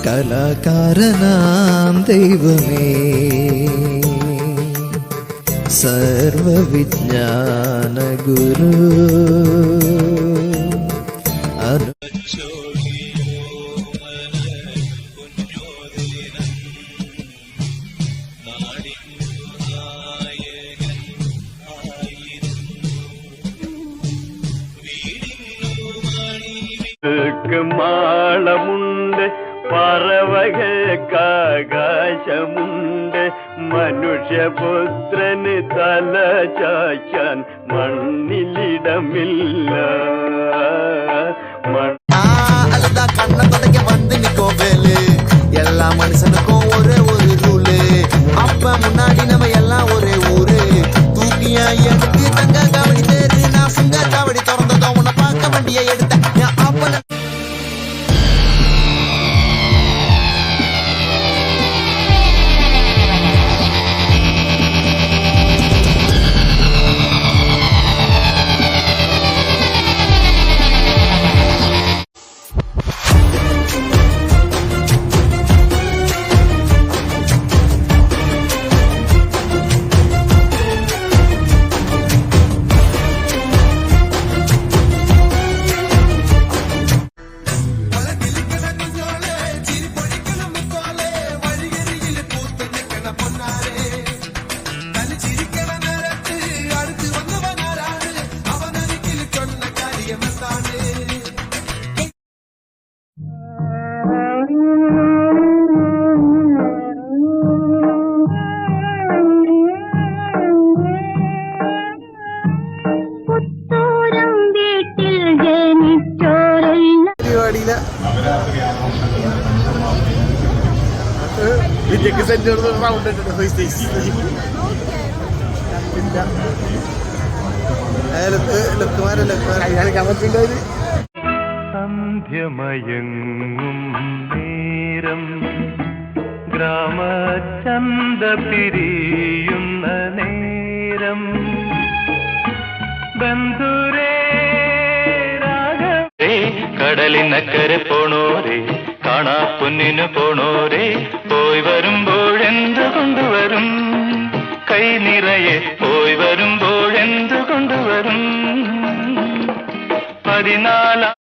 കലാകാരനാം ദൈവമേ, സർവവിജ്ഞാന ഗുരു മാളമുണ്ട്, പറവകൾക്കാകാശമുണ്ട്, മനുഷ്യപുത്രന് തല ചായ്ക്കാൻ മണ്ണിലിടമില്ല. எல்லா மனுஷனுக்கும் ஒரே ஒரு ரூலு, அப்ப முன்னாடி நம்ம எல்லாம் ஒரே ஊரு. தூக்கியா எடுத்து தங்க காவடி தேரு, நான் சுங்க காவடி திறந்ததோ உன்னை பார்க்க வண்டிய எடுத்த அப்பன സന്ധ്യമയങ്ങും നേരം, ഗ്രാമചന്ത പിരിയുന്ന നേരം, ബന്ധുരേ രാഗേ, കടലിനക്കരെ പോണോരേ, കാണാ പൊന്നിനു പോണോരേ, പോയി വരുമ്പോഴെന്ത് കൊണ്ടുവരും, കൈ നിറയെ പോയി വരുമ്പോഴെന്ത് കൊണ്ടുവരും. 14